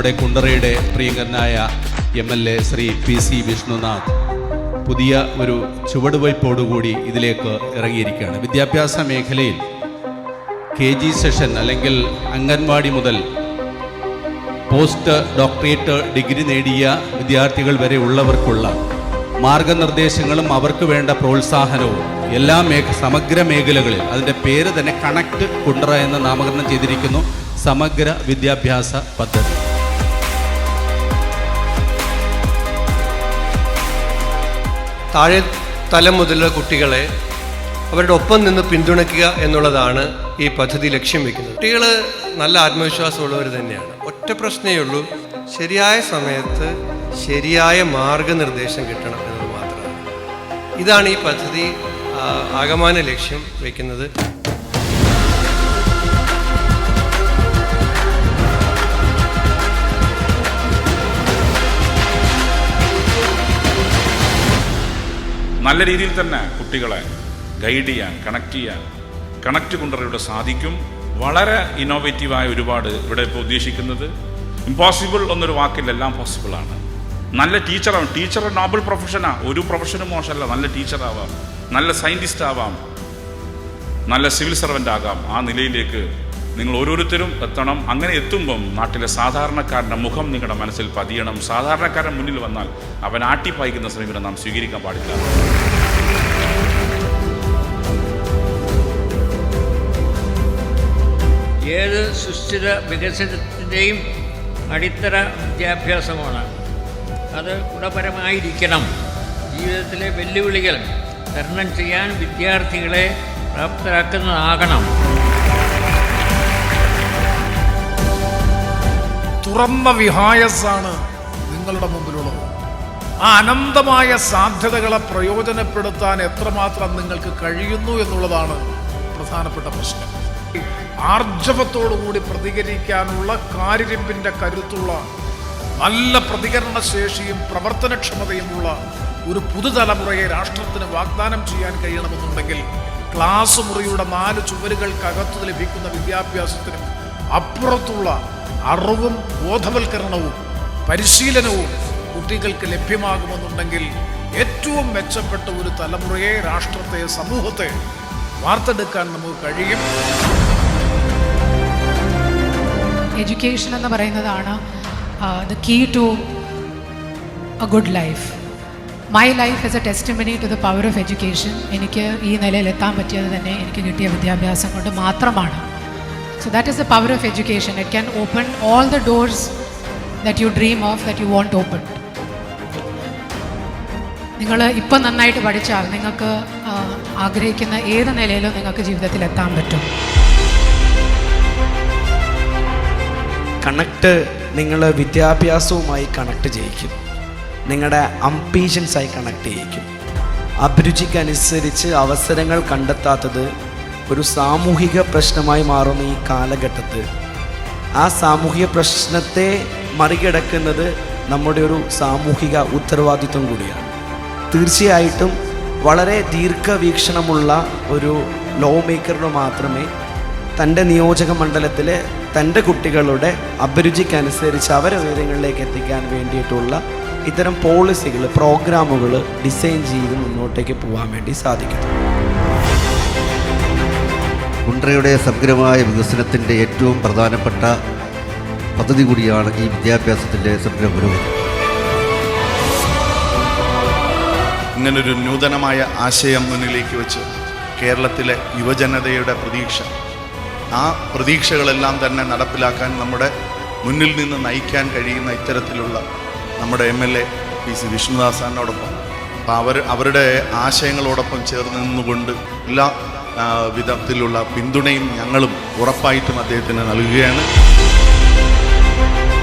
നമ്മുടെ കുണ്ടറയുടെ പ്രിയങ്കരനായ MLA Shri PC Vishnunath പുതിയ ഒരു ചുവടുവയ്പോടുകൂടി ഇതിലേക്ക് ഇറങ്ങിയിരിക്കുകയാണ്. വിദ്യാഭ്യാസ മേഖലയിൽ KG സെഷൻ അല്ലെങ്കിൽ അംഗൻവാടി മുതൽ പോസ്റ്റ് ഡോക്ടറേറ്റ് ഡിഗ്രി നേടിയ വിദ്യാർത്ഥികൾ വരെ ഉള്ളവർക്കുള്ള മാർഗനിർദ്ദേശങ്ങളും അവർക്ക് വേണ്ട പ്രോത്സാഹനവും എല്ലാ സമഗ്ര മേഖലകളിൽ, അതിൻ്റെ പേര് തന്നെ കണക്ട് കുണ്ടറ എന്ന് നാമകരണം ചെയ്തിരിക്കുന്നു, സമഗ്ര വിദ്യാഭ്യാസ പദ്ധതി. താഴെ തലം മുതലുള്ള കുട്ടികളെ അവരുടെ ഒപ്പം നിന്ന് പിന്തുണയ്ക്കുക എന്നുള്ളതാണ് ഈ പദ്ധതി ലക്ഷ്യം വെക്കുന്നത്. കുട്ടികൾ നല്ല ആത്മവിശ്വാസമുള്ളവർ തന്നെയാണ്. ഒറ്റ പ്രശ്നമേ ഉള്ളൂ, ശരിയായ സമയത്ത് ശരിയായ മാർഗനിർദ്ദേശം കിട്ടണം എന്നത് മാത്രമാണ്. ഇതാണ് ഈ പദ്ധതി ആകമാന ലക്ഷ്യം വയ്ക്കുന്നത്. നല്ല രീതിയിൽ തന്നെ കുട്ടികളെ ഗൈഡ് ചെയ്യാൻ, കണക്ട് കുണ്ടറയുടെ സാധിക്കും. വളരെ ഇന്നോവേറ്റീവായ ഒരുപാട് ഇവിടെ ഇപ്പോൾ ഉദ്ദേശിക്കുന്നത്. ഇമ്പോസിബിൾ എന്നൊരു വാക്കിൽ എല്ലാം പോസിബിളാണ്. നല്ല ടീച്ചറാവും. Teacher Nobel പ്രൊഫഷനാണ്. ഒരു പ്രൊഫഷനും മോശമല്ല. നല്ല ടീച്ചറാവാം, നല്ല സയൻറ്റിസ്റ്റ് ആവാം, നല്ല സിവിൽ സർവൻ്റ് ആകാം. ആ നിലയിലേക്ക് നിങ്ങൾ ഓരോരുത്തരും എത്തണം. അങ്ങനെ എത്തുമ്പം നാട്ടിലെ സാധാരണക്കാരൻ്റെ മുഖം നിങ്ങളുടെ മനസ്സിൽ പതിയണം. സാധാരണക്കാരൻ മുന്നിൽ വന്നാൽ അവൻ ആട്ടിപ്പായിക്കുന്ന സമീപനം നാം സ്വീകരിക്കാൻ പാടില്ല. ഏത് സുസ്ഥിര വികസനത്തിൻ്റെയും അടിത്തറ വിദ്യാഭ്യാസമാണ്. അത് ഗുണപരമായിരിക്കണം. ജീവിതത്തിലെ വെല്ലുവിളികൾ തരണം ചെയ്യാൻ വിദ്യാർത്ഥികളെ പ്രാപ്തരാക്കുന്നതാകണം. തുറന്ന വിഹായസാണ് നിങ്ങളുടെ മുമ്പിലുള്ളത്. ആ അനന്തമായ സാധ്യതകളെ പ്രയോജനപ്പെടുത്താൻ എത്രമാത്രം നിങ്ങൾക്ക് കഴിയുന്നു എന്നുള്ളതാണ് പ്രധാനപ്പെട്ട പ്രശ്നം. ആർജവത്തോടുകൂടി പ്രതികരിക്കാനുള്ള കാര്യരമ്പിൻ്റെ കരുത്തുള്ള, നല്ല പ്രതികരണശേഷിയും പ്രവർത്തനക്ഷമതയുമുള്ള ഒരു പുതുതലമുറയെ രാഷ്ട്രത്തിന് വാഗ്ദാനം ചെയ്യാൻ കഴിയണമെന്നുണ്ടെങ്കിൽ ക്ലാസ് മുറിയുടെ 4 ചുവരുകൾക്കകത്ത് ലഭിക്കുന്ന വിദ്യാഭ്യാസത്തിനും അപ്പുറത്തുള്ള അറിവും ബോധവൽക്കരണവും പരിശീലനവും കുട്ടികൾക്ക് ലഭ്യമാകുമെന്നുണ്ടെങ്കിൽ ഏറ്റവും മെച്ചപ്പെട്ട ഒരു തലമുറയെ, രാഷ്ട്രത്തെ, സമൂഹത്തെ വാർത്തെടുക്കാൻ നമുക്ക് കഴിയും. എഡ്യൂക്കേഷൻ എന്ന് പറയുന്നതാണ് the key to a good life. My life is a testimony to the power of education. എനിക്ക് ഈ നിലയിൽ എത്താൻ പറ്റിയത് തന്നെ എനിക്ക് കിട്ടിയ വിദ്യാഭ്യാസം കൊണ്ട് മാത്രമാണ്. So that is the power of education. It can open all the doors that you dream of, that you want opened. നിങ്ങൾ ഇപ്പം നന്നായിട്ട് പഠിച്ചാൽ നിങ്ങൾക്ക് ആഗ്രഹിക്കുന്ന ഏത് നിലയിലും നിങ്ങൾക്ക് ജീവിതത്തിൽ എത്താൻ പറ്റും. കണക്ട് നിങ്ങൾ വിദ്യാഭ്യാസവുമായി കണക്ട് ചെയ്യിക്കും. നിങ്ങളുടെ അംബീഷൻസായി കണക്ട് ചെയ്യിക്കും. അഭിരുചിക്കനുസരിച്ച് അവസരങ്ങൾ കണ്ടെത്താത്തത് ഒരു സാമൂഹിക പ്രശ്നമായി മാറുന്ന ഈ കാലഘട്ടത്തിൽ ആ സാമൂഹിക പ്രശ്നത്തെ മറികടക്കുന്നത് നമ്മുടെ ഒരു സാമൂഹിക ഉത്തരവാദിത്വം കൂടിയാണ്. തീർച്ചയായിട്ടും വളരെ ദീർഘവീക്ഷണമുള്ള ഒരു ലോ മേക്കറിന് മാത്രമേ തൻ്റെ നിയോജക മണ്ഡലത്തിലെ തൻ്റെ കുട്ടികളുടെ അഭിരുചിക്കനുസരിച്ച് അവരെ ഉയരങ്ങളിലേക്ക് എത്തിക്കാൻ വേണ്ടിയിട്ടുള്ള ഇത്തരം പോളിസികൾ, പ്രോഗ്രാമുകൾ ഡിസൈൻ ചെയ്ത് മുന്നോട്ടേക്ക് പോകാൻ വേണ്ടി സാധിക്കും. കുണ്ടറയുടെ സമഗ്രമായ വികസനത്തിൻ്റെ ഏറ്റവും പ്രധാനപ്പെട്ട പദ്ധതി കൂടിയാണ് ഈ വിദ്യാഭ്യാസത്തിൻ്റെ സമഗ്ര പുരോഗതി. ഇങ്ങനൊരു നൂതനമായ ആശയം മുന്നിലേക്ക് വെച്ച് കേരളത്തിലെ യുവജനതയുടെ പ്രതീക്ഷ, ആ പ്രതീക്ഷകളെല്ലാം തന്നെ നടപ്പിലാക്കാൻ നമ്മുടെ മുന്നിൽ നിന്ന് നയിക്കാൻ കഴിയുന്ന ഇത്തരത്തിലുള്ള നമ്മുടെ MLA PC വിഷ്ണുനാഥ് സാറിനോടൊപ്പം അവരുടെ ആശയങ്ങളോടൊപ്പം ചേർന്ന് നിന്നുകൊണ്ട് എല്ലാ വിധത്തിലുള്ള പിന്തുണയും ഞങ്ങളും ഉറപ്പായിട്ടും അദ്ദേഹത്തിന് നൽകുകയാണ്.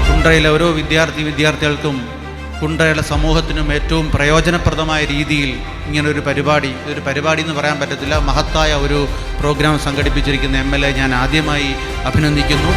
കുണ്ടറയിലെ ഓരോ വിദ്യാർത്ഥികൾക്കും കുണ്ടറയുടെ സമൂഹത്തിനും ഏറ്റവും പ്രയോജനപ്രദമായ രീതിയിൽ ഇങ്ങനൊരു പരിപാടി എന്ന് പറയാൻ പറ്റത്തില്ല, മഹത്തായ ഒരു പ്രോഗ്രാം സംഘടിപ്പിച്ചിരിക്കുന്ന MLA ഞാൻ ആദ്യമായി അഭിനന്ദിക്കുന്നു.